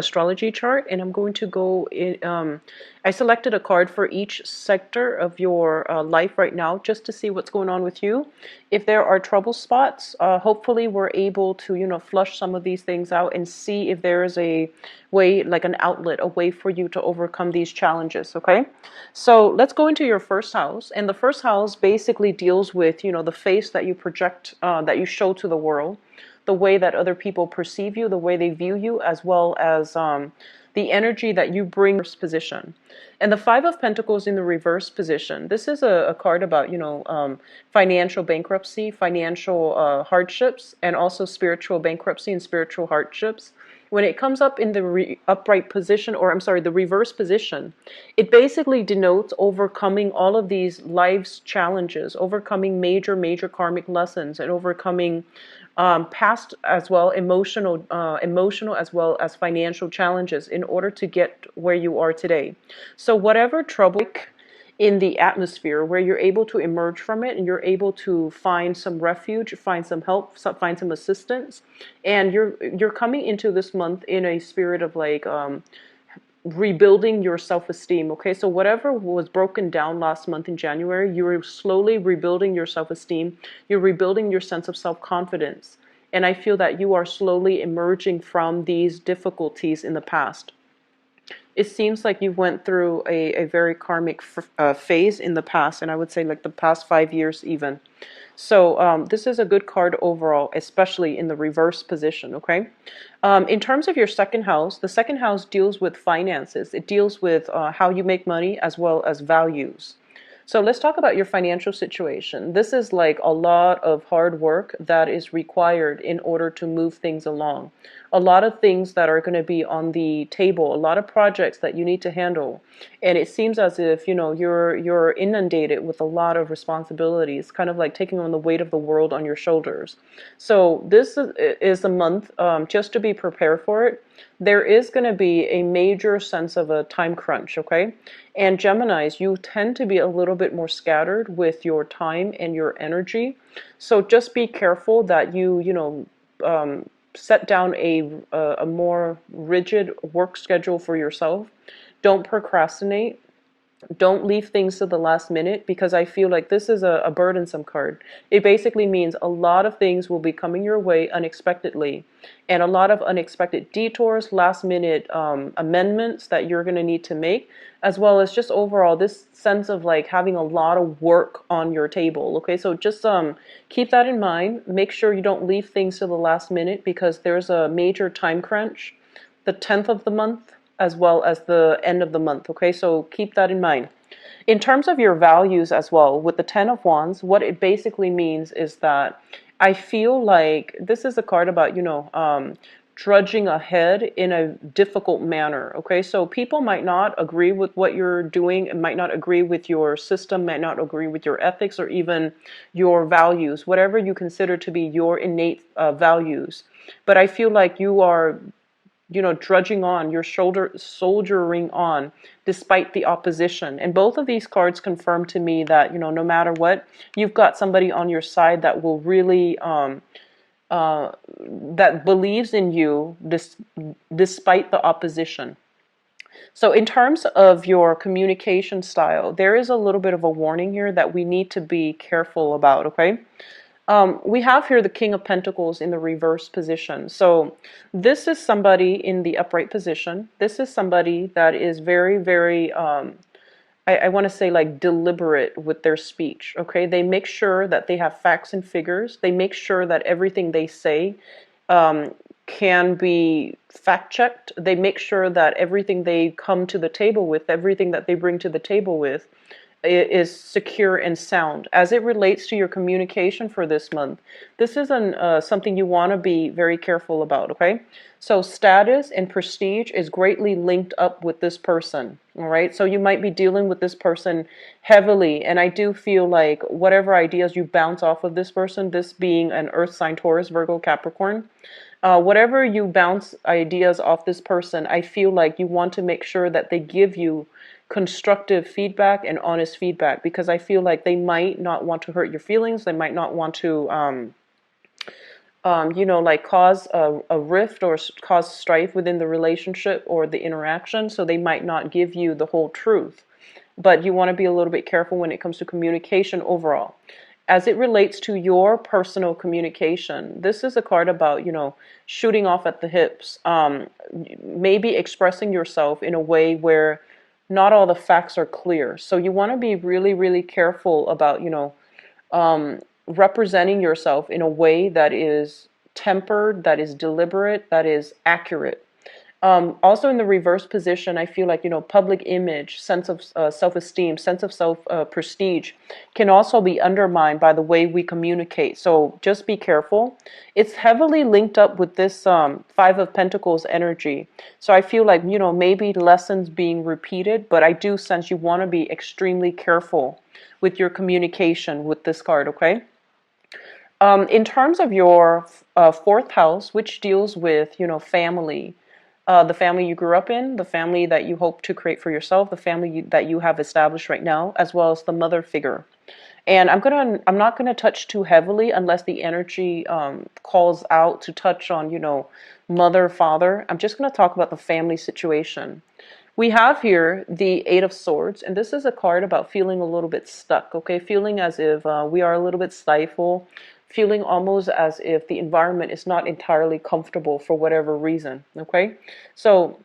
astrology chart, and I'm going to go in. I selected a card for each sector of your life right now just to see what's going on with you. If there are trouble spots, hopefully we're able to, flush some of these things out and see if there is a way, like an outlet, a way for you to overcome these challenges, okay? So let's go into your first house. And the first house basically deals with, the face that you project, that you show to the world, the way that other people perceive you, the way they view you, as well as the energy that you bring in this position. And the Five of Pentacles in the reverse position, this is a card about, financial bankruptcy, financial hardships, and also spiritual bankruptcy and spiritual hardships. When it comes up in the upright position, or I'm sorry, the reverse position, it basically denotes overcoming all of these life's challenges, overcoming major karmic lessons, and overcoming past as well, emotional as well as financial challenges in order to get where you are today. So whatever trouble in the atmosphere, where you're able to emerge from it and you're able to find some refuge, find some help, find some assistance, and you're coming into this month in a spirit of like rebuilding your self-esteem. Okay, so whatever was broken down last month in January, you're slowly rebuilding your self-esteem, you're rebuilding your sense of self-confidence, and I feel that you are slowly emerging from these difficulties in the past. It seems like you went through a very karmic phase in the past, and I would say like the past 5 years even. So this is a good card overall, especially in the reverse position, okay? In terms of your second house, the second house deals with finances. It deals with how you make money as well as values. So let's talk about your financial situation. This is like a lot of hard work that is required in order to move things along. A lot of things that are going to be on the table, a lot of projects that you need to handle. And it seems as if, you're inundated with a lot of responsibilities, kind of like taking on the weight of the world on your shoulders. So this is a month just to be prepared for it. There is going to be a major sense of a time crunch, okay? And Geminis, you tend to be a little bit more scattered with your time and your energy. So just be careful that you set down a more rigid work schedule for yourself. Don't procrastinate. Don't leave things to the last minute, because I feel like this is a burdensome card. It basically means a lot of things will be coming your way unexpectedly, and a lot of unexpected detours, last minute amendments that you're going to need to make, as well as just overall this sense of like having a lot of work on your table. Okay, so just keep that in mind. Make sure you don't leave things to the last minute, because there's a major time crunch the 10th of the month as well as the end of the month. Okay, so keep that in mind. In terms of your values as well, with the Ten of Wands, what it basically means is that I feel like this is a card about, trudging ahead in a difficult manner. Okay, so people might not agree with what you're doing, and might not agree with your system, might not agree with your ethics or even your values, whatever you consider to be your innate values. But I feel like you are trudging on, your soldiering on, despite the opposition. And both of these cards confirm to me that, no matter what, you've got somebody on your side that will really, that believes in you despite the opposition. So in terms of your communication style, there is a little bit of a warning here that we need to be careful about, okay? We have here the King of Pentacles in the reverse position. So this is somebody in the upright position. This is somebody that is very, I want to say like deliberate with their speech. Okay, they make sure that they have facts and figures. They make sure that everything they say can be fact checked. They make sure that everything they come to the table with, everything that they bring to the table with, is secure and sound. As it relates to your communication for this month, this is something you want to be very careful about, okay? So status and prestige is greatly linked up with this person, all right? So you might be dealing with this person heavily, and I do feel like whatever ideas you bounce off of this person, this being an earth sign, Taurus, Virgo, Capricorn, whatever you bounce ideas off this person, I feel like you want to make sure that they give you constructive feedback and honest feedback, because I feel like they might not want to hurt your feelings. They might not want to like cause a rift or cause strife within the relationship or the interaction. So they might not give you the whole truth. But you want to be a little bit careful when it comes to communication overall. As it relates to your personal communication, this is a card about, shooting off at the hips, maybe expressing yourself in a way where not all the facts are clear. So you want to be really, really careful about, representing yourself in a way that is tempered, that is deliberate, that is accurate. Also in the reverse position, I feel like, public image, sense of self-esteem, sense of self prestige can also be undermined by the way we communicate. So just be careful. It's heavily linked up with this Five of Pentacles energy. So I feel like, maybe lessons being repeated, but I do sense you want to be extremely careful with your communication with this card, okay? In terms of your fourth house, which deals with, family, the family you grew up in, the family that you hope to create for yourself, the family that you have established right now, as well as the mother figure. And I'm not gonna touch too heavily unless the energy calls out to touch on, mother, father. I'm just gonna talk about the family situation. We have here the Eight of Swords, and this is a card about feeling a little bit stuck, okay? Feeling as if we are a little bit stifled, feeling almost as if the environment is not entirely comfortable for whatever reason, okay? So,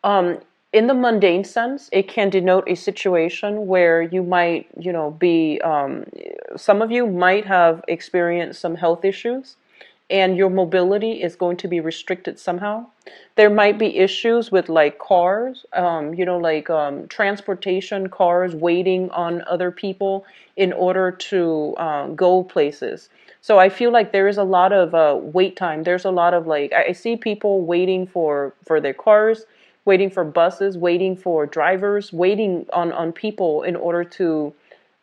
in the mundane sense, it can denote a situation where you might, some of you might have experienced some health issues and your mobility is going to be restricted somehow. There might be issues with like cars, transportation, cars waiting on other people in order to go places. So I feel like there is a lot of wait time. There's a lot of like, I see people waiting for their cars, waiting for buses, waiting for drivers, waiting on people in order to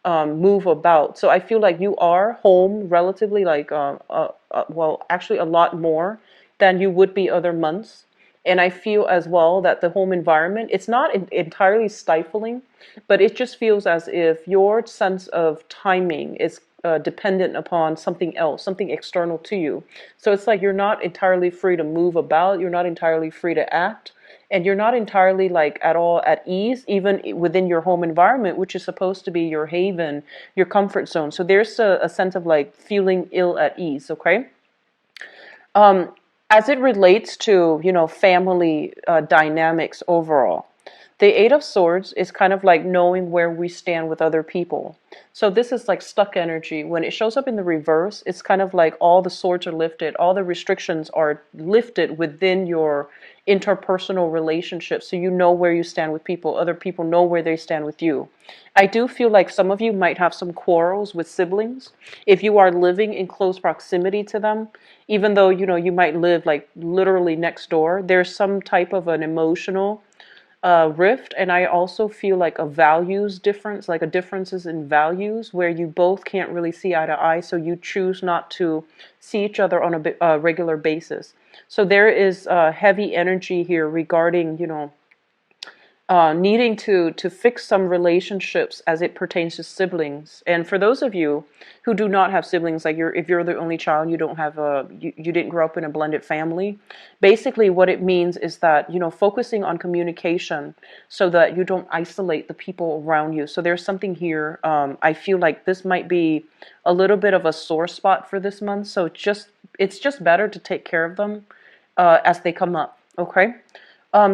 move about. So I feel like you are home relatively like, well, actually a lot more than you would be other months. And I feel as well that the home environment, it's not entirely stifling, but it just feels as if your sense of timing is dependent upon something else, something external to you. So it's like you're not entirely free to move about, you're not entirely free to act, and you're not entirely like at all at ease, even within your home environment, which is supposed to be your haven, your comfort zone. So there's a sense of like feeling ill at ease, okay? As it relates to, family dynamics overall, the Eight of Swords is kind of like knowing where we stand with other people. So this is like stuck energy. When it shows up in the reverse, it's kind of like all the swords are lifted, all the restrictions are lifted within your interpersonal relationships. So you know where you stand with people, other people know where they stand with you. I do feel like some of you might have some quarrels with siblings. If you are living in close proximity to them, even though, you might live like literally next door, there's some type of an emotional rift. And I also feel like a values difference, like a differences in values where you both can't really see eye to eye. So you choose not to see each other on a regular basis. So there is heavy energy here regarding, needing to fix some relationships as it pertains to siblings. And for those of you who do not have siblings, like if you're the only child, you don't have you didn't grow up in a blended family. Basically, what it means is that focusing on communication so that you don't isolate the people around you. So there's something here. I feel like this might be a little bit of a sore spot for this month. So it's just better to take care of them as they come up. Okay,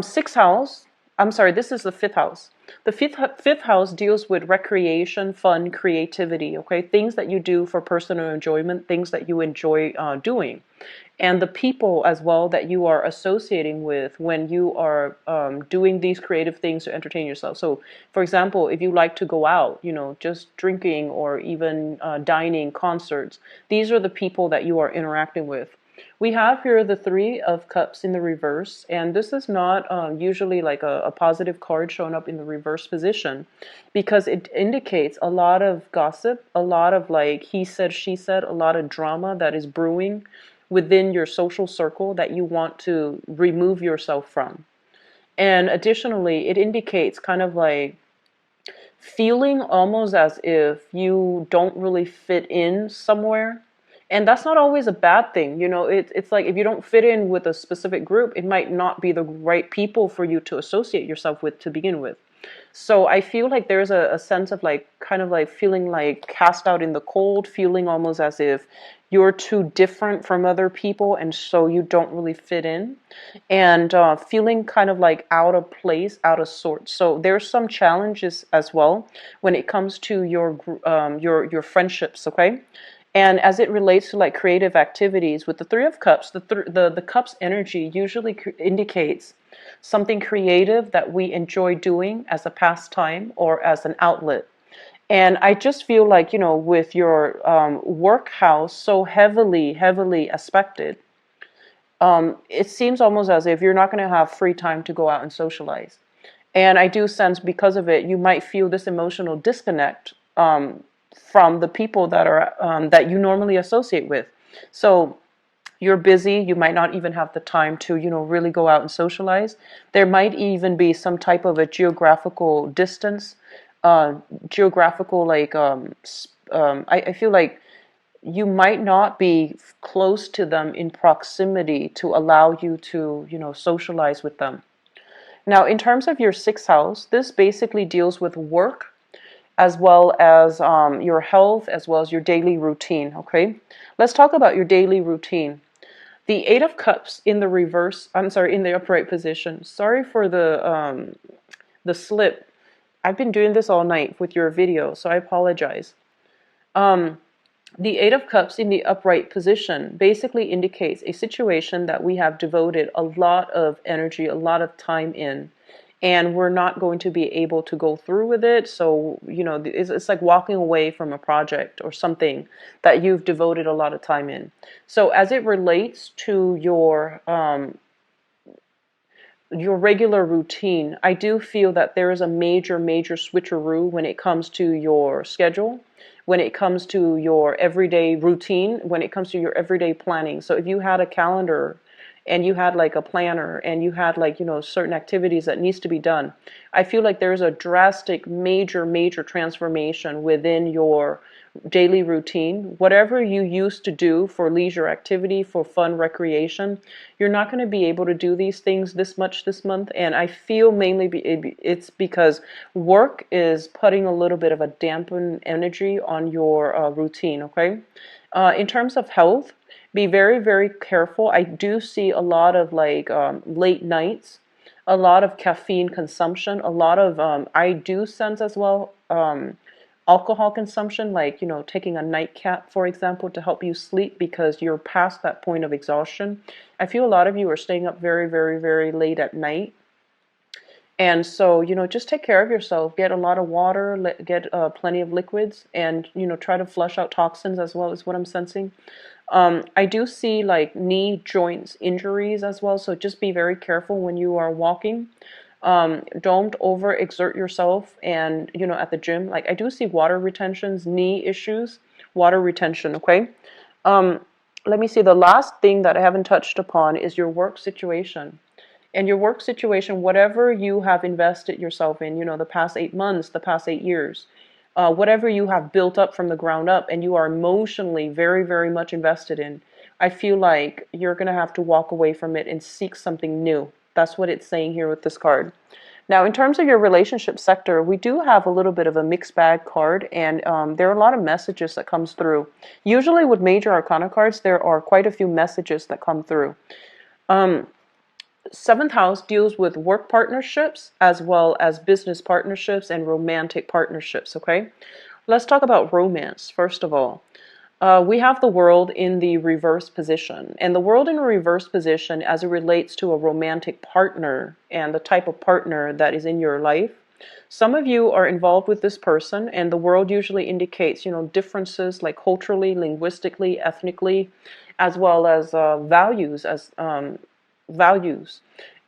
sixth house. I'm sorry, this is the fifth house. The fifth house deals with recreation, fun, creativity, okay? Things that you do for personal enjoyment, things that you enjoy doing. And the people as well that you are associating with when you are doing these creative things to entertain yourself. So, for example, if you like to go out, just drinking or even dining, concerts, these are the people that you are interacting with. We have here the Three of Cups in the reverse, and this is not usually like a positive card showing up in the reverse position because it indicates a lot of gossip, a lot of like he said, she said, a lot of drama that is brewing within your social circle that you want to remove yourself from. And additionally, it indicates kind of like feeling almost as if you don't really fit in somewhere And that's not always a bad thing. It's like if you don't fit in with a specific group, it might not be the right people for you to associate yourself with to begin with. So I feel like there's a sense of like kind of like feeling like cast out in the cold, feeling almost as if you're too different from other people and so you don't really fit in, and feeling kind of like out of place, out of sorts. So there's some challenges as well when it comes to your friendships, okay? And as it relates to like creative activities, with the Three of Cups, the Cups energy usually indicates something creative that we enjoy doing as a pastime or as an outlet. And I just feel like, with your work house so heavily aspected, it seems almost as if you're not going to have free time to go out and socialize. And I do sense because of it, you might feel this emotional disconnect from the people that you normally associate with. So you're busy, you might not even have the time to, really go out and socialize. There might even be some type of a geographical distance, geographical, like, I feel like you might not be close to them in proximity to allow you to, socialize with them. Now, in terms of your sixth house, this basically deals with work as well as your health, as well as your daily routine, okay? Let's talk about your daily routine. The Eight of Cups in the reverse, I'm sorry, in the upright position. Sorry for the slip. I've been doing this all night with your video, so I apologize. The Eight of Cups in the upright position basically indicates a situation that we have devoted a lot of energy, a lot of time in, and we're not going to be able to go through with it. So, it's like walking away from a project or something that you've devoted a lot of time in. So as it relates to your regular routine, I do feel that there is a major switcheroo when it comes to your schedule, when it comes to your everyday routine, when it comes to your everyday planning. So if you had a calendar and you had like a planner and you had like, certain activities that needs to be done, I feel like there's a drastic major transformation within your daily routine. Whatever you used to do for leisure activity, for fun recreation, you're not going to be able to do these things this much this month. And I feel mainly it's because work is putting a little bit of a dampened energy on your routine, okay? In terms of health, be very careful. I do see a lot of like late nights, a lot of caffeine consumption, a lot of I do sense as well alcohol consumption, like, taking a nightcap, for example, to help you sleep because you're past that point of exhaustion. I feel a lot of you are staying up very late at night. And so, just take care of yourself. Get a lot of water, get plenty of liquids, and, try to flush out toxins as well, is what I'm sensing. I do see like knee joints injuries as well, so just be very careful when you are walking. Don't overexert yourself, and at the gym, like I do see water retentions, knee issues, water retention, okay? Let me see, the last thing that I haven't touched upon is your work situation. And your work situation, whatever you have invested yourself in, the past 8 months, the past 8 years, whatever you have built up from the ground up and you are emotionally very much invested in, I feel like you're going to have to walk away from it and seek something new. That's what it's saying here with this card. Now, in terms of your relationship sector, we do have a little bit of a mixed bag card, and there are a lot of messages that comes through. Usually with major arcana cards, there are quite a few messages that come through. Seventh house deals with work partnerships as well as business partnerships and romantic partnerships, okay? Let's talk about romance, first of all. We have the world in the reverse position. And the world in a reverse position as it relates to a romantic partner and the type of partner that is in your life. Some of you are involved with this person, and the world usually indicates, differences like culturally, linguistically, ethnically, as well as values.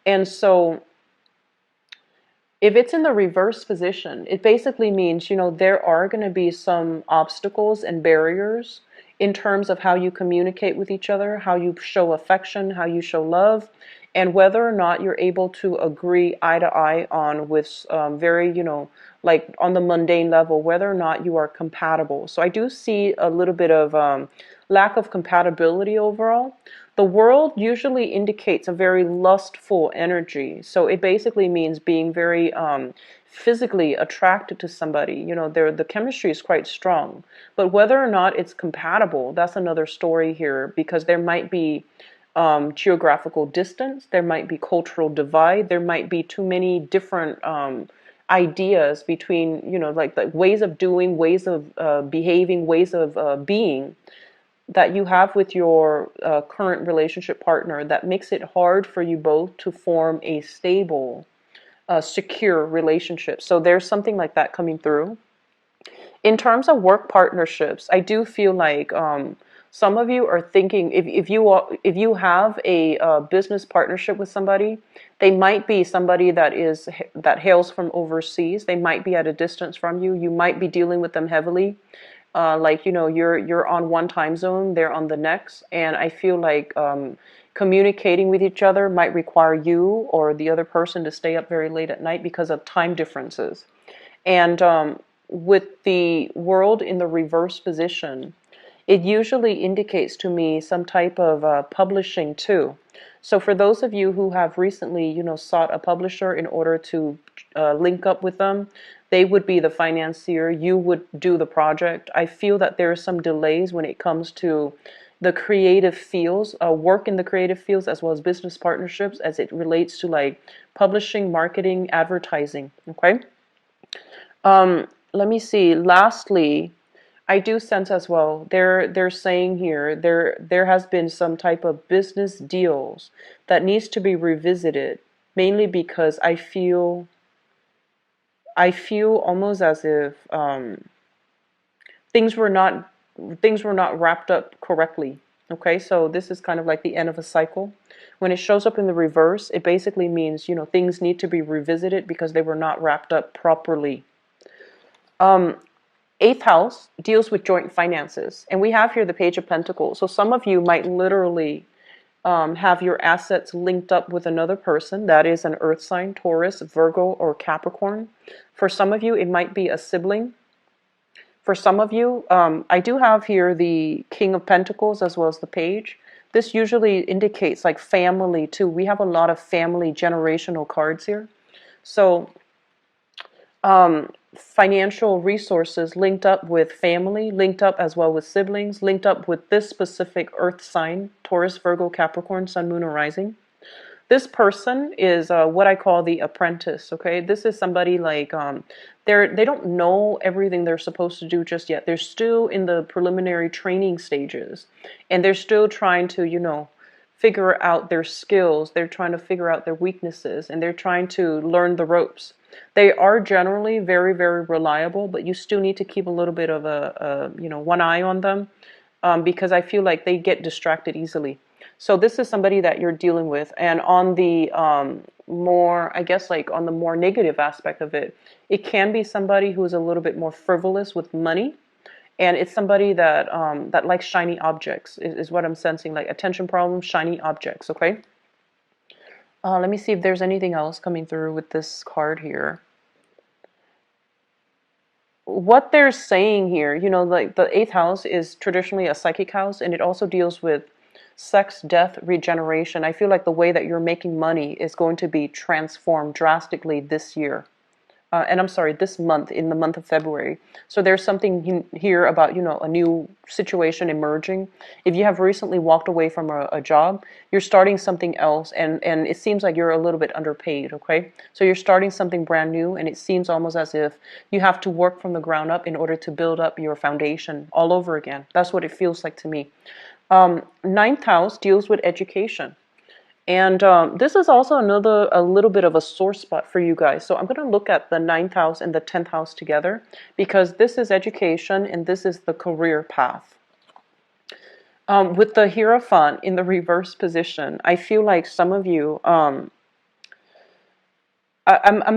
And so if it's in the reverse position, it basically means, there are going to be some obstacles and barriers in terms of how you communicate with each other, how you show affection, how you show love, and whether or not you're able to agree eye to eye on with very, like on the mundane level, whether or not you are compatible. So I do see a little bit of lack of compatibility overall. The world usually indicates a very lustful energy. So it basically means being very physically attracted to somebody. The chemistry is quite strong. But whether or not it's compatible, that's another story here, because there might be geographical distance, there might be cultural divide, there might be too many different ideas between, like ways of doing, ways of behaving, ways of being that you have with your current relationship partner that makes it hard for you both to form a stable, secure relationship. So there's something like that coming through. In terms of work partnerships, I do feel like some of you are thinking if you have a business partnership with somebody, they might be somebody that hails from overseas. They might be at a distance from you. You might be dealing with them heavily. Like you're on one time zone, they're on the next, and I feel like communicating with each other might require you or the other person to stay up very late at night because of time differences. And with the world in the reverse position, it usually indicates to me some type of publishing too. So for those of you who have recently, sought a publisher in order to link up with them, they would be the financier. You would do the project. I feel that there are some delays when it comes to the creative fields, work in the creative fields, as well as business partnerships, as it relates to like publishing, marketing, advertising. Okay. Let me see. Lastly, I do sense as well. They're saying here there has been some type of business deals that needs to be revisited, mainly because I feel almost as if things were not things were not wrapped up correctly. Okay, so this is kind of like the end of a cycle. When it shows up in the reverse, it basically means things need to be revisited because they were not wrapped up properly. Eighth house deals with joint finances, and we have here the Page of Pentacles. So some of you might literally have your assets linked up with another person. That is an earth sign, Taurus, Virgo, or Capricorn. For some of you, it might be a sibling. For some of you, I do have here the King of Pentacles as well as the Page. This usually indicates like family too. We have a lot of family generational cards here. So financial resources linked up with family, linked up as well with siblings, linked up with this specific earth sign, Taurus, Virgo, Capricorn, Sun, Moon, or Rising. This person is what I call the apprentice, okay? This is somebody like, they don't know everything they're supposed to do just yet. They're still in the preliminary training stages, and they're still trying to, figure out their skills. They're trying to figure out their weaknesses, and they're trying to learn the ropes. They are generally very, very reliable, but you still need to keep a little bit of one eye on them, because I feel like they get distracted easily. So this is somebody that you're dealing with. And on the more, I guess, like on the more negative aspect of it, it can be somebody who is a little bit more frivolous with money. And it's somebody that likes shiny objects, is what I'm sensing, like attention problems, shiny objects, okay? Let me see if there's anything else coming through with this card here. What they're saying here, like the eighth house is traditionally a psychic house, and it also deals with sex, death, regeneration. I feel like the way that you're making money is going to be transformed drastically this year. And I'm sorry, this month, in the month of February. So there's something here about, a new situation emerging. If you have recently walked away from a job, you're starting something else, and it seems like you're a little bit underpaid, okay? So you're starting something brand new, and it seems almost as if you have to work from the ground up in order to build up your foundation all over again. That's what it feels like to me. Ninth house deals with education. And this is also a little bit of a sore spot for you guys. So I'm going to look at the ninth house and the 10th house together, because this is education and this is the career path. With the Hierophant in the reverse position, I feel like some of you, I'm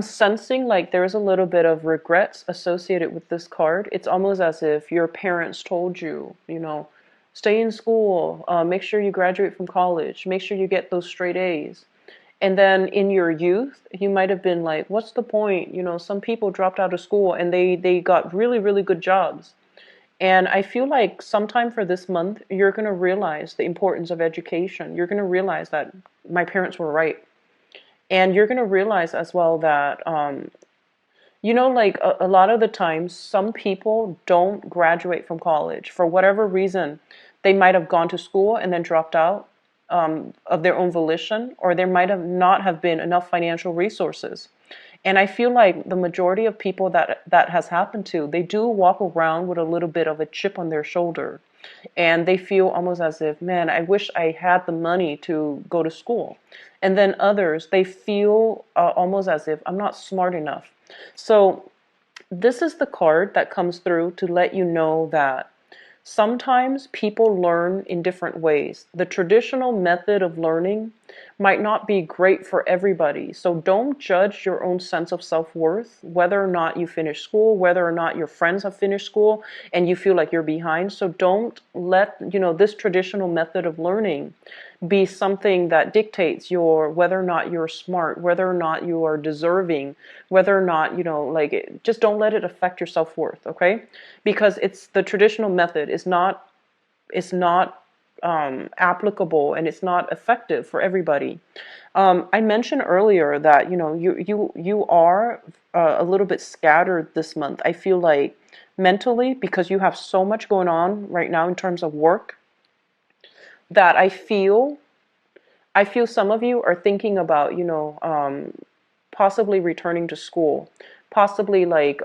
sensing like there's a little bit of regrets associated with this card. It's almost as if your parents told you, Stay in school. Make sure you graduate from college. Make sure you get those straight A's. And then in your youth, you might have been like, what's the point? You know, some people dropped out of school and they got really, really good jobs. And I feel like sometime for this month, you're going to realize the importance of education. You're going to realize that my parents were right. And you're going to realize as well that, like a lot of the times, some people don't graduate from college for whatever reason. They might have gone to school and then dropped out of their own volition, or there might have not have been enough financial resources. And I feel like the majority of people that has happened to, they do walk around with a little bit of a chip on their shoulder. And they feel almost as if, man, I wish I had the money to go to school. And then others, they feel almost as if I'm not smart enough. So this is the card that comes through to let you know that sometimes people learn in different ways. The traditional method of learning might not be great for everybody. So don't judge your own sense of self-worth, whether or not you finish school, whether or not your friends have finished school and you feel like you're behind. So don't let, this traditional method of learning be something that dictates your whether or not you're smart, whether or not you are deserving, whether or not, just don't let it affect your self-worth, okay? Because it's the traditional method is not applicable, and it's not effective for everybody. I mentioned earlier that you are a little bit scattered this month. I feel like mentally, because you have so much going on right now in terms of work, that I feel some of you are thinking about possibly returning to school, possibly like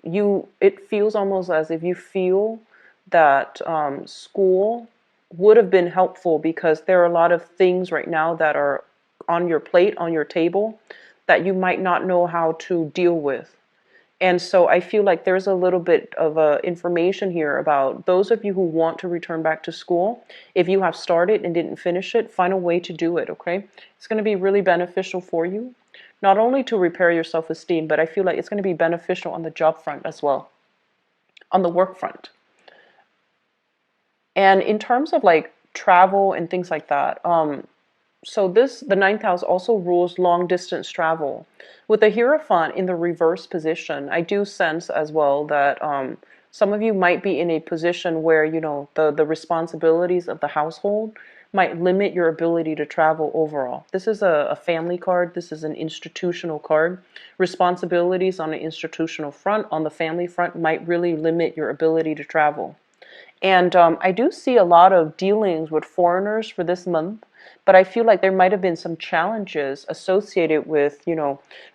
it feels almost as if you feel that school would have been helpful, because there are a lot of things right now that are on your plate, on your table, that you might not know how to deal with. And so I feel like there's a little bit of information here about those of you who want to return back to school. If you have started and didn't finish it, find a way to do it, okay? It's going to be really beneficial for you, not only to repair your self-esteem, but I feel like it's going to be beneficial on the job front as well, on the work front. And in terms of like travel and things like that, so the ninth house also rules long distance travel. With the Hierophant in the reverse position, I do sense as well that some of you might be in a position where, the responsibilities of the household might limit your ability to travel overall. This is a family card. This is an institutional card. Responsibilities on the institutional front, on the family front, might really limit your ability to travel. And I do see a lot of dealings with foreigners for this month, but I feel like there might have been some challenges associated with,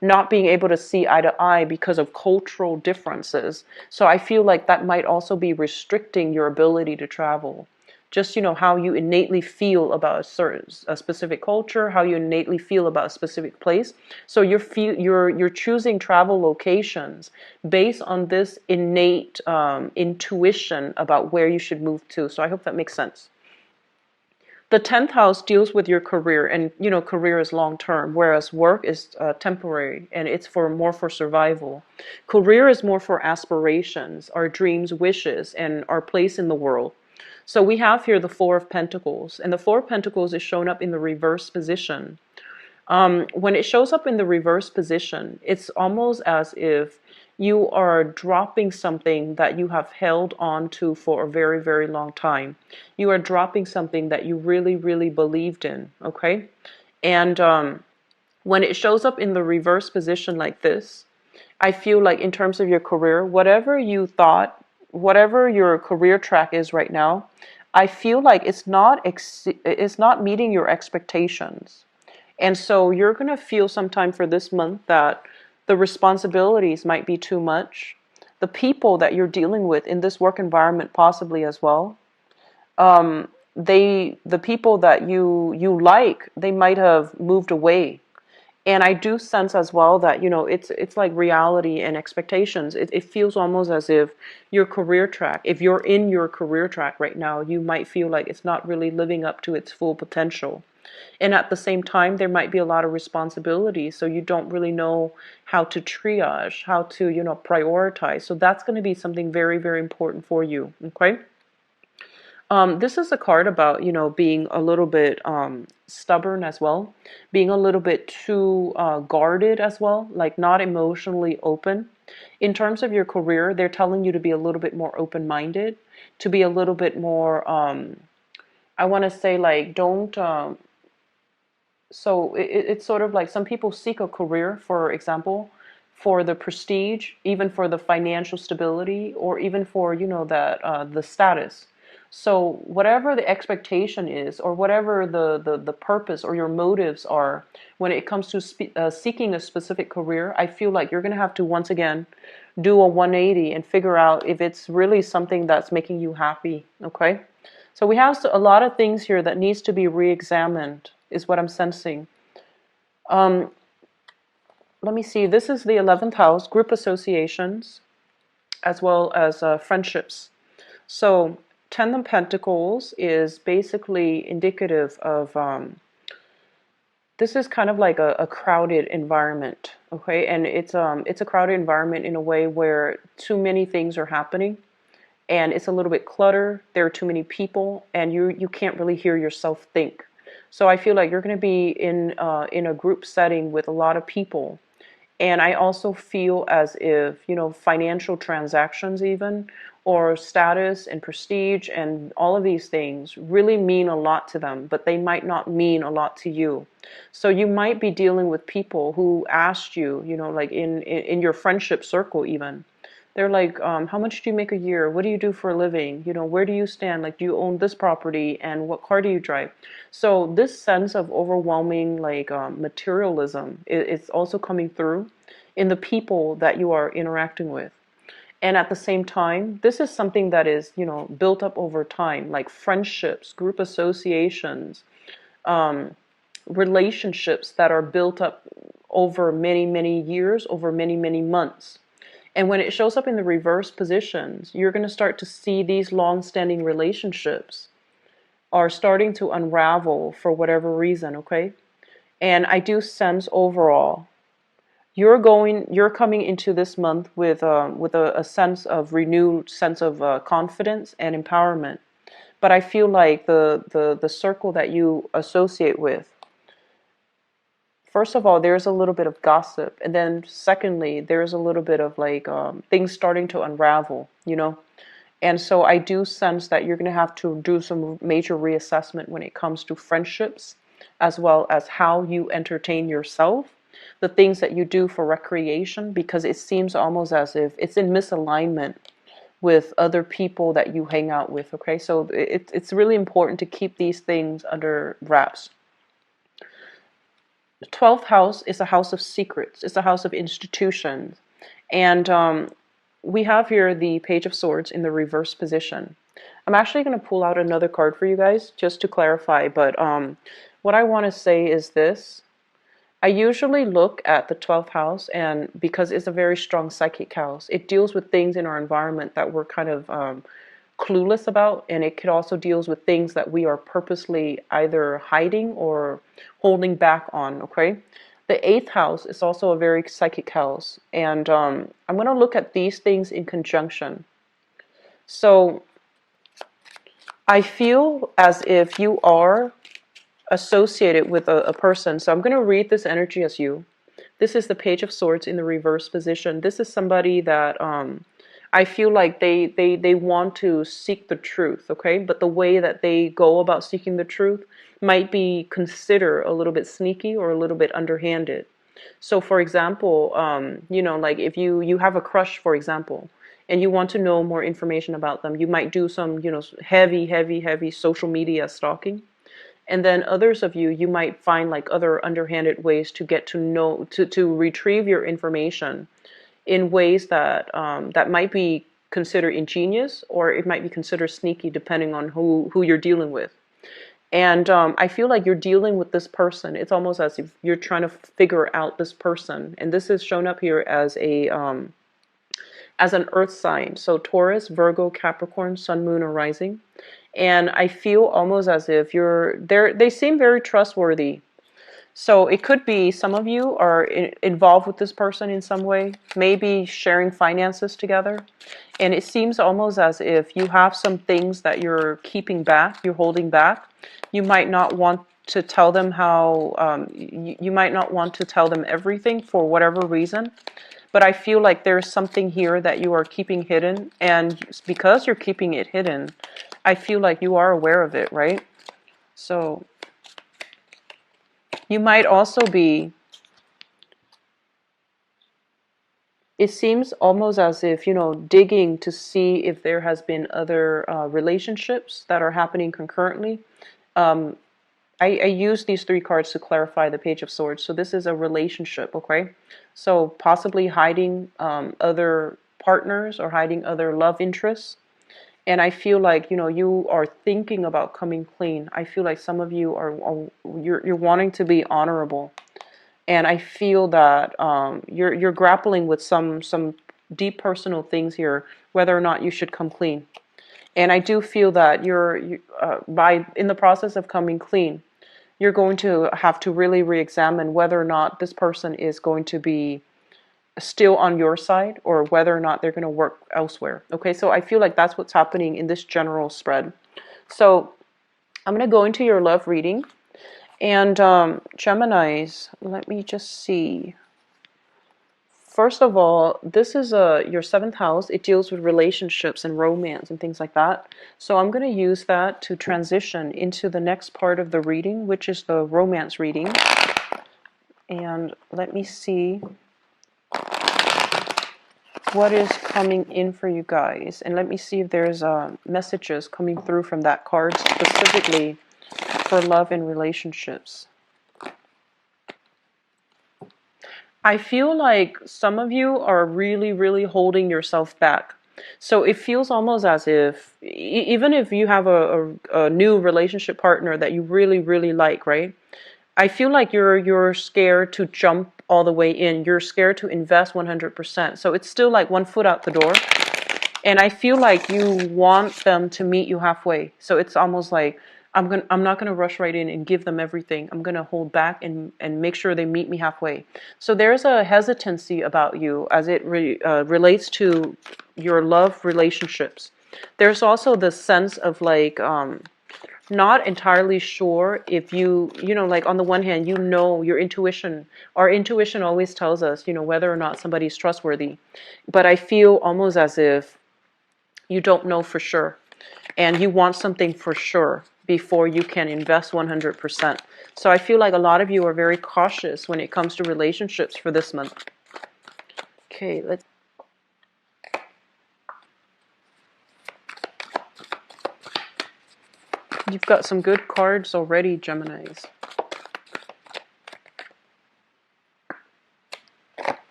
not being able to see eye to eye because of cultural differences. So I feel like that might also be restricting your ability to travel. Just, how you innately feel about a specific culture, how you innately feel about a specific place. So you're choosing travel locations based on this innate intuition about where you should move to. So I hope that makes sense. The 10th house deals with your career, and career is long term, whereas work is temporary, and it's more for survival. Career is more for aspirations, our dreams, wishes, and our place in the world. So we have here the Four of Pentacles, and the Four of Pentacles is shown up in the reverse position. When it shows up in the reverse position, it's almost as if you are dropping something that you have held on to for a very, very long time. You are dropping something that you really, really believed in, okay? And when it shows up in the reverse position like this, I feel like in terms of your career, whatever you thought, whatever your career track is right now, I feel like it's not meeting your expectations. And so you're going to feel sometime for this month that the responsibilities might be too much. The people that you're dealing with in this work environment possibly as well. The people that you like, they might have moved away. And I do sense as well that, it's like reality and expectations. It feels almost as if your career track, if you're in your career track right now, you might feel like it's not really living up to its full potential. And at the same time, there might be a lot of responsibility, so you don't really know how to triage, how to, prioritize. So that's going to be something very, very important for you, okay? This is a card about, being a little bit stubborn as well, being a little bit too guarded as well, like not emotionally open. In terms of your career, they're telling you to be a little bit more open-minded, to be a little bit more, I want to say, like, don't, so it's sort of like some people seek a career, for example, for the prestige, even for the financial stability, or even for, that the status. So whatever the expectation is, or whatever the purpose or your motives are when it comes to seeking a specific career, I feel like you're going to have to once again do a 180 and figure out if it's really something that's making you happy. Okay? So we have a lot of things here that needs to be re-examined, is what I'm sensing. Um, Let me see. This is the 11th house, group associations, as well as friendships. So 10 of Pentacles is basically indicative of, this is kind of like a crowded environment, okay? And it's a crowded environment in a way where too many things are happening, and it's a little bit cluttered. There are too many people, and you can't really hear yourself think. So I feel like you're going to be in a group setting with a lot of people. And I also feel as if, financial transactions even, or status and prestige and all of these things really mean a lot to them, but they might not mean a lot to you. So you might be dealing with people who asked you, like in your friendship circle even. They're like, how much do you make a year? What do you do for a living? Where do you stand? Like, do you own this property? And what car do you drive? So this sense of overwhelming, like, materialism is also coming through in the people that you are interacting with. And at the same time, this is something that is, built up over time, like friendships, group associations, um, relationships that are built up over many, many years, over many, many months. And when it shows up in the reverse positions, you're going to start to see these long-standing relationships are starting to unravel for whatever reason, okay? And I do sense overall, you're coming into this month with a sense of renewed sense of confidence and empowerment. But I feel like the circle that you associate with, first of all, there's a little bit of gossip, and then secondly, there's a little bit of like things starting to unravel. And so I do sense that you're going to have to do some major reassessment when it comes to friendships, as well as how you entertain yourself, the things that you do for recreation, because it seems almost as if it's in misalignment with other people that you hang out with. Okay, so it's really important to keep these things under wraps. The 12th house is a house of secrets. It's a house of institutions. And we have here the Page of Swords in the reverse position. I'm actually going to pull out another card for you guys just to clarify. But what I want to say is this. I usually look at the 12th house, and because it's a very strong psychic house, it deals with things in our environment that we're kind of clueless about, and it could also deals with things that we are purposely either hiding or holding back on, okay? The 8th house is also a very psychic house, and I'm going to look at these things in conjunction. So I feel as if you are associated with a person. So I'm going to read this energy as you. This is the Page of Swords in the reverse position. This is somebody that I feel like they want to seek the truth, okay? But the way that they go about seeking the truth might be considered a little bit sneaky or a little bit underhanded. So for example, like if you have a crush, for example, and you want to know more information about them, you might do some, heavy social media stalking. And then others of you might find like other underhanded ways to get to know, to retrieve your information in ways that that might be considered ingenious, or it might be considered sneaky depending on who you're dealing with. And I feel like you're dealing with this person. It's almost as if you're trying to figure out this person. And this is shown up here as an earth sign. So Taurus, Virgo, Capricorn, Sun, Moon, or Rising. And I feel almost as if they seem very trustworthy. So it could be some of you are involved with this person in some way, maybe sharing finances together. And it seems almost as if you have some things that you're keeping back, you're holding back. You might not want to tell them how, you might not want to tell them everything for whatever reason. But I feel like there's something here that you are keeping hidden. And because you're keeping it hidden, I feel like you are aware of it, right? So you might also be, it seems almost as if, digging to see if there has been other relationships that are happening concurrently. Um, I use these three cards to clarify the Page of Swords. So this is a relationship, okay? So possibly hiding other partners or hiding other love interests. And I feel like, you are thinking about coming clean. I feel like some of you you're wanting to be honorable. And I feel that you're grappling with some deep personal things here, whether or not you should come clean. And I do feel that by in the process of coming clean, you're going to have to really re-examine whether or not this person is going to be still on your side or whether or not they're going to work elsewhere. Okay, so I feel like that's what's happening in this general spread. So I'm going to go into your love reading. And Geminis, let me just see. First of all, this is your seventh house. It deals with relationships and romance and things like that. So I'm going to use that to transition into the next part of the reading, which is the romance reading. And let me see what is coming in for you guys. And let me see if there's messages coming through from that card specifically for love and relationships. I feel like some of you are really, really holding yourself back. So it feels almost as if, even if you have a new relationship partner that you really, really like, right? I feel like you're scared to jump all the way in. You're scared to invest 100%. So it's still like one foot out the door. And I feel like you want them to meet you halfway. So it's almost like I'm not gonna rush right in and give them everything. I'm gonna hold back and make sure they meet me halfway. So there's a hesitancy about you as it relates to your love relationships. There's also the sense of like not entirely sure if like on the one hand, your intuition, our intuition always tells us, whether or not somebody's trustworthy. But I feel almost as if you don't know for sure and you want something for sure before you can invest 100%. So I feel like a lot of you are very cautious when it comes to relationships for this month. Okay, you've got some good cards already, Geminis.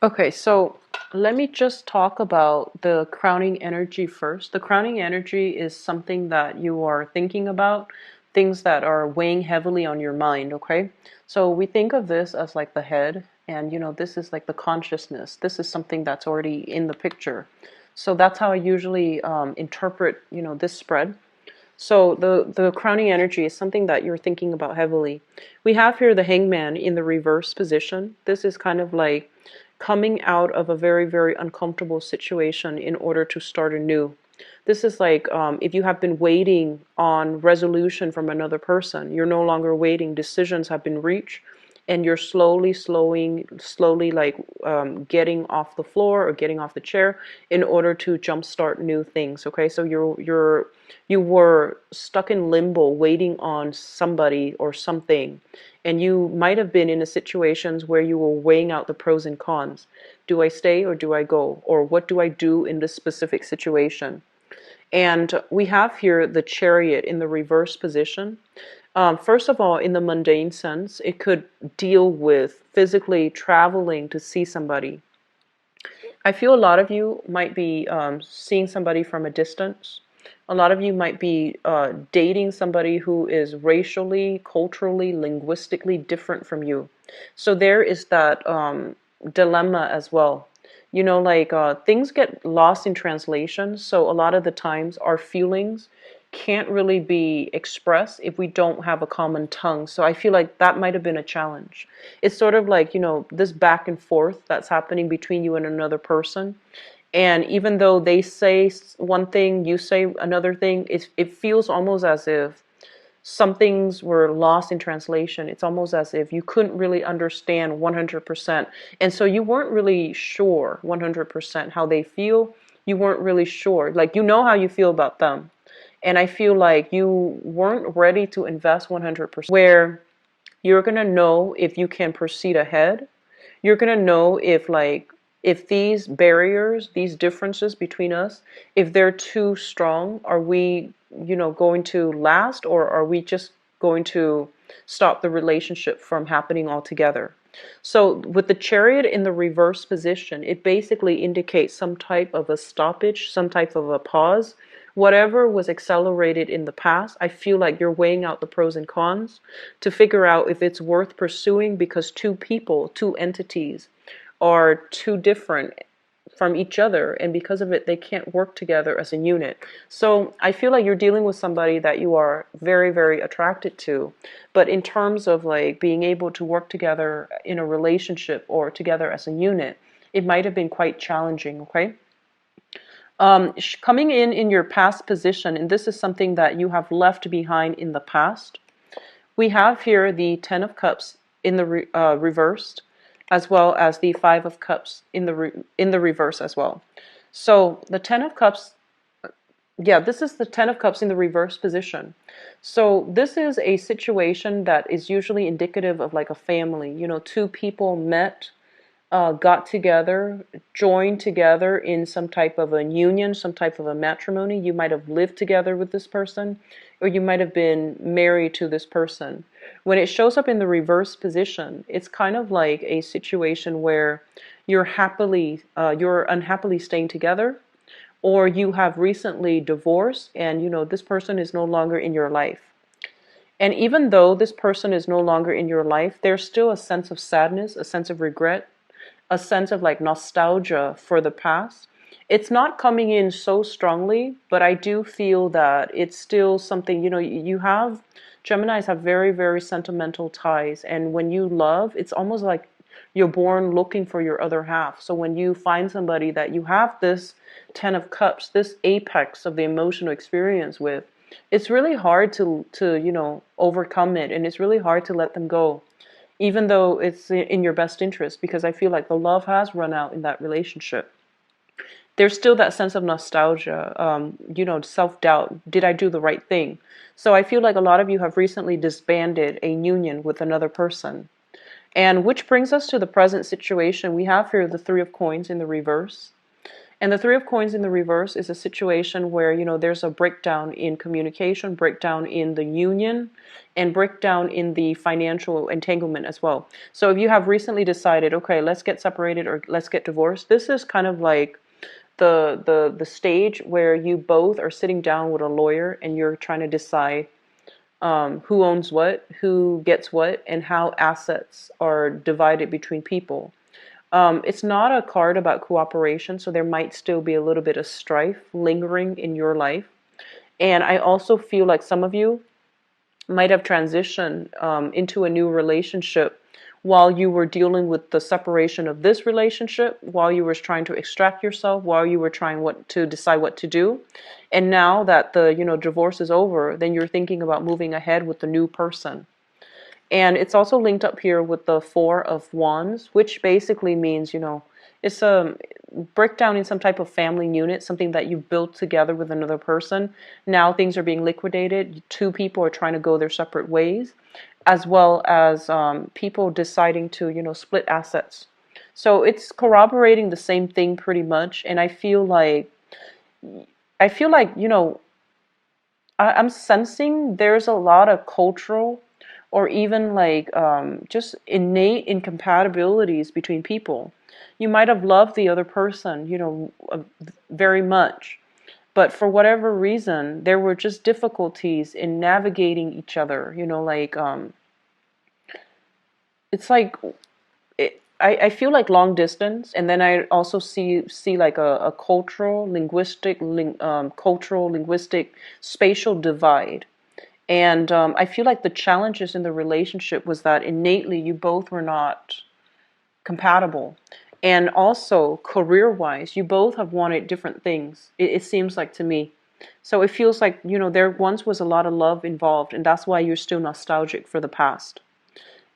Okay, so let me just talk about the crowning energy first. The crowning energy is something that you are thinking about, things that are weighing heavily on your mind, okay? So we think of this as like the head, and this is like the consciousness. This is something that's already in the picture. So that's how I usually interpret, this spread. So the crowning energy is something that you're thinking about heavily. We have here the hangman in the reverse position. This is kind of like coming out of a very, very uncomfortable situation in order to start anew. This is like if you have been waiting on resolution from another person, you're no longer waiting. Decisions have been reached, and you're slowly like getting off the floor or getting off the chair in order to jumpstart new things. Okay, so you were stuck in limbo, waiting on somebody or something, and you might have been in a situations where you were weighing out the pros and cons. Do I stay or do I go? Or what do I do in this specific situation? And we have here the Chariot in the reverse position. First of all, in the mundane sense, it could deal with physically traveling to see somebody. I feel a lot of you might be seeing somebody from a distance. A lot of you might be dating somebody who is racially, culturally, linguistically different from you. So there is that dilemma as well. You know, like things get lost in translation. So a lot of the times our feelings can't really be expressed if we don't have a common tongue. So I feel like that might have been a challenge. It's sort of like, you know, this back and forth that's happening between you and another person. And even though they say one thing, you say another thing, it feels almost as if some things were lost in translation. It's almost as if you couldn't really understand 100%. And so you weren't really sure 100% how they feel. You weren't really sure. Like, you know how you feel about them. And I feel like you weren't ready to invest 100%, where you're going to know if you can proceed ahead. You're going to know if these barriers, these differences between us, if they're too strong, are we, you know, going to last, or are we just going to stop the relationship from happening altogether? So with the Chariot in the reverse position, it basically indicates some type of a stoppage, some type of a pause. Whatever was accelerated in the past, I feel like you're weighing out the pros and cons to figure out if it's worth pursuing, because two people, two entities are too different from each other, and because of it they can't work together as a unit. So I feel like you're dealing with somebody that you are very, very attracted to, but in terms of like being able to work together in a relationship or together as a unit, it might have been quite challenging. Okay. Coming in your past position, and this is something that you have left behind in the past, we have here the Ten of Cups in the reversed, as well as the Five of Cups in the reverse as well. So the Ten of Cups, yeah, this is the Ten of Cups in the reverse position. So this is a situation that is usually indicative of like a family. You know, two people met, got together, joined together in some type of a union, some type of a matrimony. You might have lived together with this person, or you might have been married to this person. When it shows up in the reverse position, it's kind of like a situation where you're unhappily staying together, or you have recently divorced, and you know this person is no longer in your life. And even though this person is no longer in your life, there's still a sense of sadness, a sense of regret, a sense of like nostalgia for the past. It's not coming in so strongly, but I do feel that it's still something, you know, you have, Geminis have very, very sentimental ties. And when you love, it's almost like you're born looking for your other half. So when you find somebody that you have this Ten of Cups, this apex of the emotional experience with, it's really hard to you know, overcome it, and it's really hard to let them go, even though it's in your best interest, because I feel like the love has run out in that relationship. There's still that sense of nostalgia, you know, self-doubt. Did I do the right thing? So I feel like a lot of you have recently disbanded a union with another person. And which brings us to the present situation. We have here the Three of Coins in the reverse. And the Three of Coins in the reverse is a situation where, you know, there's a breakdown in communication, breakdown in the union, and breakdown in the financial entanglement as well. So if you have recently decided, okay, let's get separated or let's get divorced, this is kind of like the stage where you both are sitting down with a lawyer and you're trying to decide who owns what, who gets what, and how assets are divided between people. It's not a card about cooperation, so there might still be a little bit of strife lingering in your life. And I also feel like some of you might have transitioned into a new relationship while you were dealing with the separation of this relationship, while you were trying to extract yourself, while you were trying to decide what to do. And now that the, you know, divorce is over, then you're thinking about moving ahead with the new person. And it's also linked up here with the Four of Wands, which basically means, you know, it's a breakdown in some type of family unit, something that you built together with another person. Now things are being liquidated. Two people are trying to go their separate ways, as well as people deciding to, you know, split assets. So it's corroborating the same thing pretty much. And I feel like, you know, I'm sensing there's a lot of cultural or even like just innate incompatibilities between people. You might have loved the other person, very much, but for whatever reason, there were just difficulties in navigating each other. Like it's like I feel like long distance, and then I also see like a cultural, linguistic, spatial divide. And I feel like the challenges in the relationship was that innately you both were not compatible. And also, career-wise, you both have wanted different things, it seems like to me. So it feels like, there once was a lot of love involved, and that's why you're still nostalgic for the past.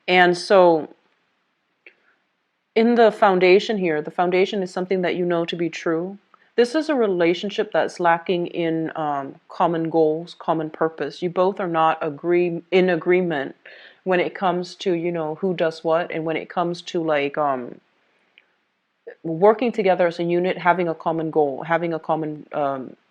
And so, in the foundation here, the foundation is something that you know to be true. This is a relationship that's lacking in common goals, common purpose. You both are not in agreement when it comes to, who does what, and when it comes to like working together as a unit, having a common goal, having a common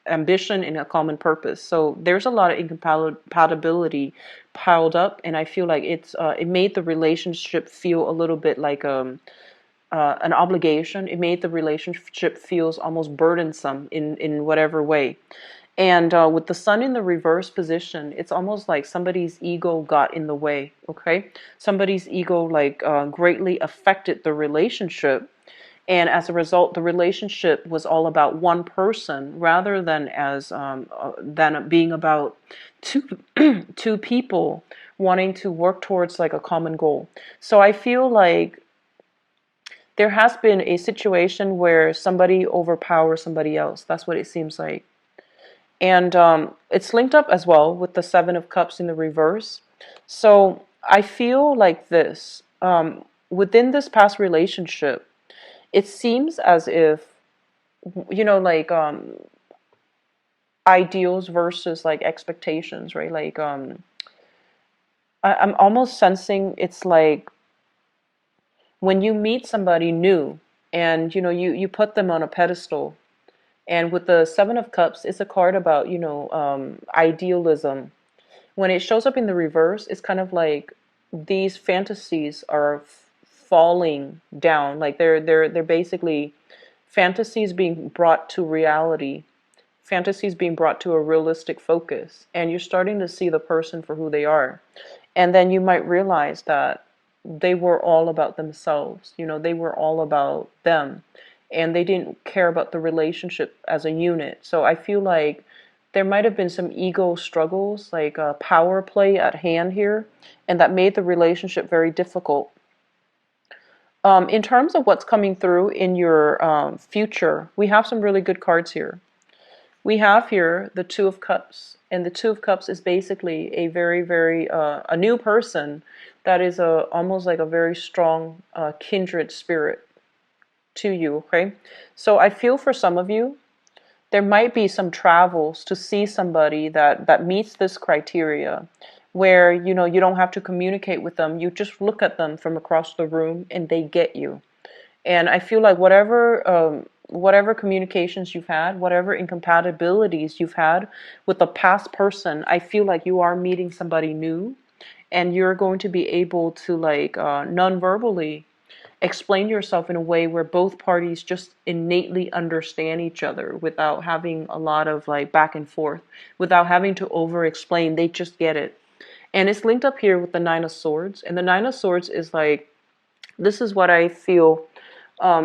ambition and a common purpose. So there's a lot of incompatibility piled up, and I feel like it made the relationship feel a little bit like an obligation. It made the relationship feels almost burdensome in whatever way. And with the sun in the reverse position, it's almost like somebody's ego got in the way. Okay, somebody's ego like greatly affected the relationship, and as a result, the relationship was all about one person rather than being about two two people wanting to work towards like a common goal. So I feel like there has been a situation where somebody overpowers somebody else. That's what it seems like. And it's linked up as well with the Seven of Cups in the reverse. So I feel like this. Within this past relationship, it seems as if, like ideals versus like expectations, right? Like I'm almost sensing it's like when you meet somebody new and you put them on a pedestal. And with the Seven of Cups, it's a card about idealism. When it shows up in the reverse, it's kind of like these fantasies are falling down. Like they're basically fantasies being brought to reality, fantasies being brought to a realistic focus, and you're starting to see the person for who they are. And then you might realize that they were all about themselves. They were all about them, and they didn't care about the relationship as a unit. So I feel like there might have been some ego struggles, like a power play at hand here, and that made the relationship very difficult. In terms of what's coming through in your future, we have some really good cards here. We have here the Two of Cups, and the Two of Cups is basically a very, very a new person that is almost like a very strong kindred spirit to you. Okay, so I feel for some of you, there might be some travels to see somebody that meets this criteria, where you don't have to communicate with them. You just look at them from across the room and they get you. And I feel like whatever communications you've had, whatever incompatibilities you've had with the past person, I feel like you are meeting somebody new, and you're going to be able to like non-verbally explain yourself in a way where both parties just innately understand each other without having a lot of like back and forth, without having to over explain. They just get it. And it's linked up here with the Nine of Swords, and the Nine of Swords is like, this is what I feel.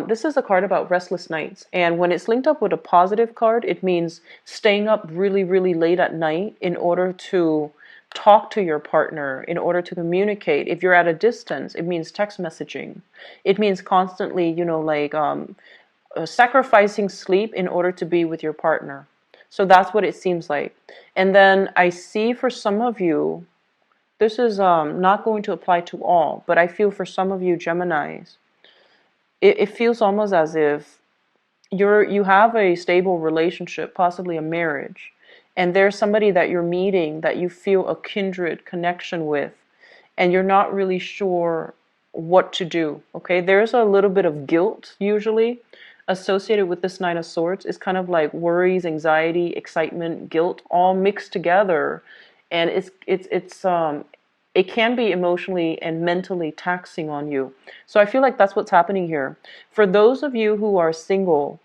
This is a card about restless nights, and when it's linked up with a positive card, it means staying up really, really late at night in order to talk to your partner, in order to communicate. If you're at a distance, it means text messaging. It means constantly, like sacrificing sleep in order to be with your partner. So that's what it seems like. And then I see for some of you, this is not going to apply to all, but I feel for some of you Geminis, it feels almost as if you have a stable relationship, possibly a marriage, and there's somebody that you're meeting that you feel a kindred connection with, and you're not really sure what to do. Okay, there's a little bit of guilt usually associated with this Nine of Swords is kind of like worries, anxiety, excitement, guilt, all mixed together, and it can be emotionally and mentally taxing on you. So I feel like that's what's happening here. For those of you who are single,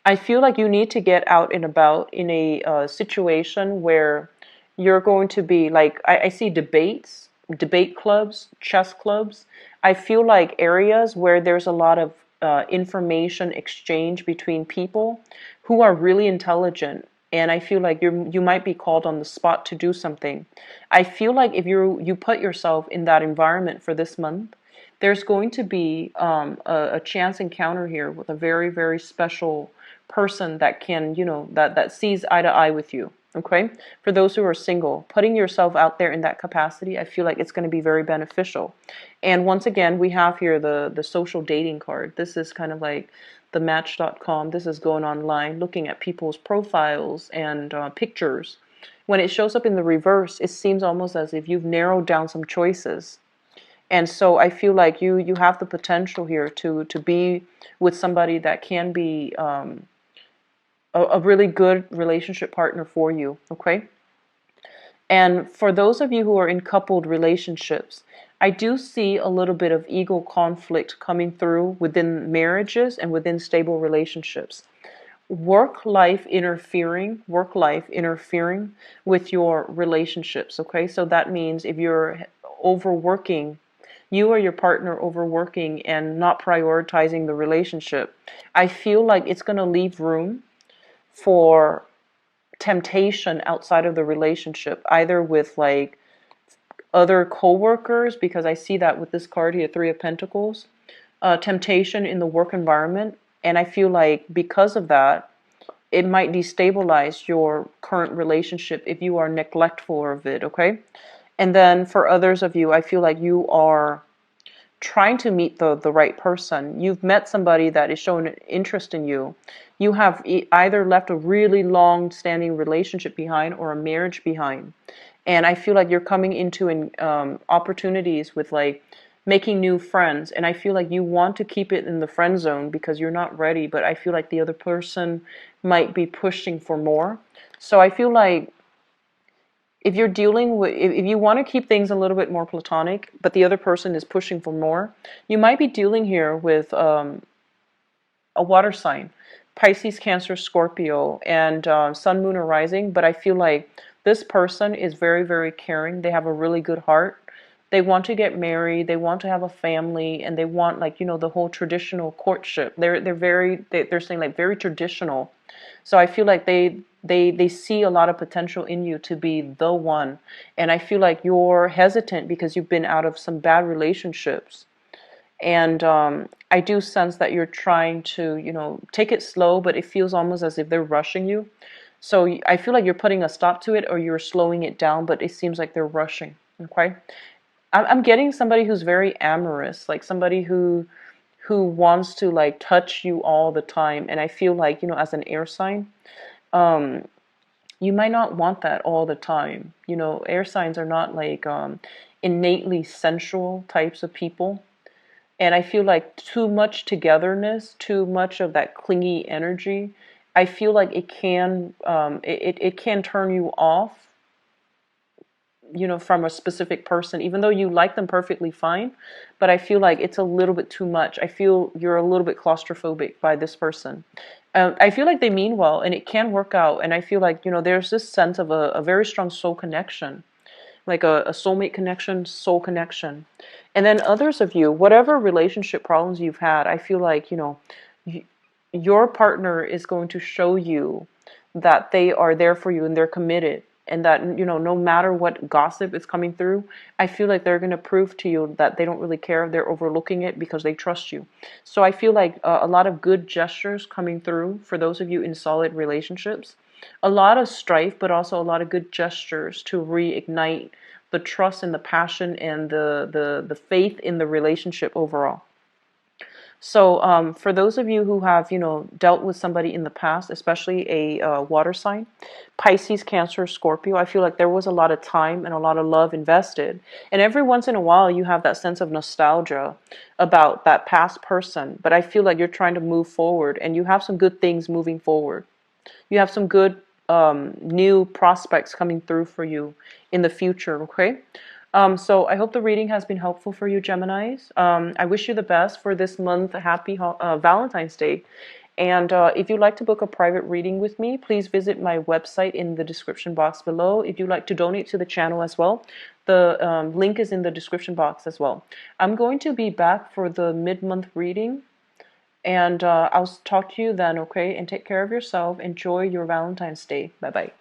I feel like you need to get out and about in a situation where you're going to be like, I see debates, debate clubs, chess clubs. I feel like areas where there's a lot of information exchange between people who are really intelligent. And I feel like you might be called on the spot to do something. I feel like if you put yourself in that environment for this month, there's going to be a chance encounter here with a very, very special person that can, that sees eye to eye with you. Okay? For those who are single, putting yourself out there in that capacity, I feel like it's going to be very beneficial. And once again, we have here the social dating card. This is kind of like the match.com. This is going online, looking at people's profiles and pictures. When it shows up in the reverse, it seems almost as if you've narrowed down some choices. And so I feel like you have the potential here to be with somebody that can be a really good relationship partner for you, okay? And for those of you who are in coupled relationships, I do see a little bit of ego conflict coming through within marriages and within stable relationships. Work life interfering with your relationships, okay? So that means if you're overworking, you or your partner overworking and not prioritizing the relationship, I feel like it's going to leave room for temptation outside of the relationship, either with like other co-workers, because I see that with this card here, Three of Pentacles, temptation in the work environment. And I feel like because of that, it might destabilize your current relationship if you are neglectful of it, okay? And then for others of you, I feel like you are trying to meet the right person. You've met somebody that is showing an interest in you. You have either left a really long-standing relationship behind or a marriage behind. And I feel like you're coming into opportunities with like making new friends. And I feel like you want to keep it in the friend zone because you're not ready. But I feel like the other person might be pushing for more. So I feel like if you're dealing with, if you want to keep things a little bit more platonic, but the other person is pushing for more, you might be dealing here with a water sign, Pisces, Cancer, Scorpio, and Sun, Moon, or Rising. But I feel like this person is very, very caring. They have a really good heart. They want to get married. They want to have a family, and they want like the whole traditional courtship. They're saying like very traditional. So I feel like they see a lot of potential in you to be the one. And I feel like you're hesitant because you've been out of some bad relationships. And I do sense that you're trying to, take it slow, but it feels almost as if they're rushing you. So I feel like you're putting a stop to it or you're slowing it down, but it seems like they're rushing. Okay? I'm getting somebody who's very amorous, like somebody who wants to like touch you all the time. And I feel like, as an air sign, you might not want that all the time. Air signs are not like innately sensual types of people. And I feel like too much togetherness, too much of that clingy energy, I feel like it can it can turn you off, from a specific person, even though you like them perfectly fine. But I feel like it's a little bit too much. I feel you're a little bit claustrophobic by this person. I feel like they mean well and it can work out. And I feel like, there's this sense of a very strong soul connection, like a soulmate connection, soul connection. And then others of you, whatever relationship problems you've had, I feel like, your partner is going to show you that they are there for you and they're committed. And that, no matter what gossip is coming through, I feel like they're going to prove to you that they don't really care. They're overlooking it because they trust you. So I feel like a lot of good gestures coming through for those of you in solid relationships. A lot of strife, but also a lot of good gestures to reignite the trust and the passion and the faith in the relationship overall. So for those of you who have, dealt with somebody in the past, especially a water sign, Pisces, Cancer, Scorpio, I feel like there was a lot of time and a lot of love invested. And every once in a while, you have that sense of nostalgia about that past person. But I feel like you're trying to move forward and you have some good things moving forward. You have some good new prospects coming through for you in the future, okay? So I hope the reading has been helpful for you, Geminis. I wish you the best for this month. Happy Valentine's Day. And if you'd like to book a private reading with me, please visit my website in the description box below. If you'd like to donate to the channel as well, the link is in the description box as well. I'm going to be back for the mid-month reading, and I'll talk to you then, okay? And take care of yourself. Enjoy your Valentine's Day. Bye-bye.